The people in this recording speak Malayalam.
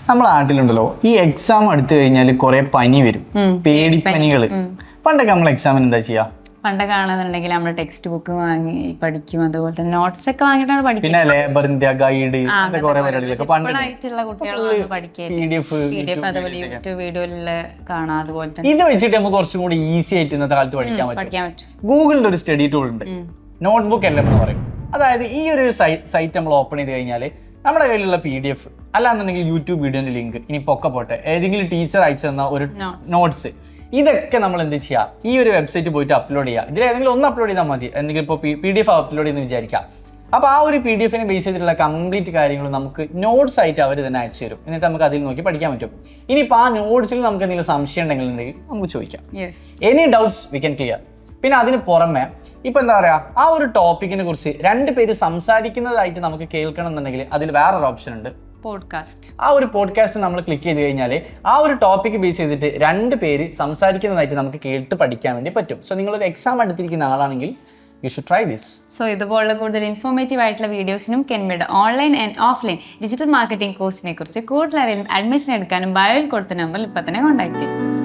നമ്മളെ നാട്ടിലുണ്ടല്ലോ ഈ എക്സാം എടുത്തു കഴിഞ്ഞാൽ കുറെ പനി വരും, പേടിപ്പനികള്. പണ്ടൊക്കെ നമ്മൾ എക്സാമിന് എന്താ ചെയ്യാ? പണ്ടൊക്കെ ആണെന്നുണ്ടെങ്കിൽ നമ്മൾ ടെക്സ്റ്റ് ബുക്ക് വാങ്ങി പഠിക്കും, അതുപോലെ തന്നെ നോട്ട്സ് ഒക്കെ വാങ്ങിയിട്ടാണ് പഠിക്കുന്നത്. പിന്നെ ലേബർ ഇന്ത്യ ഗൈഡ് കുറെ പരിപാടികളൊക്കെ ആയിട്ടുള്ള കുട്ടികളാണ് പഠിക്കുക. PDF അതുപോലെ യൂട്യൂബ് വീഡിയോയില് കാണാം. അതുപോലെ തന്നെ ഇത് വെച്ചിട്ട് നമുക്ക് കുറച്ചും കൂടി ഈസി ആയിട്ട് ഇന്നത്തെ കാലത്ത് പഠിക്കാൻ പറ്റും. ഗൂഗിളിന്റെ ഒരു സ്റ്റഡി ടൂൾ ഉണ്ട്, നോട്ട്ബുക്ക് എല്ലാം എന്ന് പറയും. അതായത് ഈ ഒരു സൈറ്റ് നമ്മൾ ഓപ്പൺ ചെയ്ത് കഴിഞ്ഞാൽ നമ്മുടെ കയ്യിലുള്ള PDF അല്ലാന്നുണ്ടെങ്കിൽ യൂട്യൂബ് വീഡിയോന്റെ ലിങ്ക്, ഇനി പൊക്കെ പോട്ടെ ഏതെങ്കിലും ടീച്ചർ അയച്ചു തന്ന ഒരു നോട്ട്സ്, ഇതൊക്കെ നമ്മൾ എന്ത് ചെയ്യുക, ഈ ഒരു വെബ്സൈറ്റ് പോയിട്ട് അപ്ലോഡ് ചെയ്യുക. ഇതിൽ ഏതെങ്കിലും ഒന്ന് അപ്ലോഡ് ചെയ്താൽ മതി. എന്തെങ്കിലും ഇപ്പോൾ PDF അപ്ലോഡ് ചെയ്യുന്ന വിചാരിക്കാം. അപ്പോൾ ആ ഒരു PDF ബേസ് ചെയ്തിട്ടുള്ള കംപ്ലീറ്റ് കാര്യങ്ങൾ നമുക്ക് നോട്ട്സ് ആയിട്ട് അവർ തന്നെ അയച്ചു തരും. എന്നിട്ട് നമുക്ക് അതിൽ നോക്കി പഠിക്കാൻ പറ്റും. ഇനിയിപ്പോൾ ആ നോട്ട്സിൽ നമുക്ക് എന്തെങ്കിലും സംശയം ഉണ്ടെങ്കിൽ നമുക്ക് ചോദിക്കാം. Any doubts we can clear. പിന്നെ അതിന് പുറമെ ഇപ്പൊ എന്താ പറയാ, ആ ഒരു ടോപ്പിക്കിനെ കുറിച്ച് 2 പേര് സംസാരിക്കുന്നതായിട്ട് നമുക്ക് കേൾക്കണം എന്നുണ്ടെങ്കിൽ അതിൽ വേറൊരു ഓപ്ഷൻ ഉണ്ട്, പോഡ്കാസ്റ്റ്. ആ ഒരു പോഡ്കാസ്റ്റ് നമ്മൾ ക്ലിക്ക് ചെയ്ത് കഴിഞ്ഞാൽ ആ ഒരു ടോപ്പിക് ബേസ് ചെയ്തിട്ട് 2 പേര് സംസാരിക്കുന്നതായിട്ട് നമുക്ക് കേട്ട് പഠിക്കാൻ വേണ്ടി പറ്റും. സോ നിങ്ങളൊരു എക്സാം എടുത്തിരിക്കുന്ന ആളാണെങ്കിൽ you should try this. So ഇതുപോലുള്ള കൂടുതൽ ഇൻഫോർമേറ്റീവ് ആയിട്ടുള്ള വീഡിയോസിനും കെൻമിയുടെ online and offline digital marketing കോഴ്സിനെ കുറിച്ച് കൂടുതൽ അറിയാനും അഡ്മിഷൻ എടുക്കാനും ബയോയിൽ കൊടുത്ത നമ്പറിൽ ഇപ്പം തന്നെ കോൺടാക്ട് ചെയ്യും.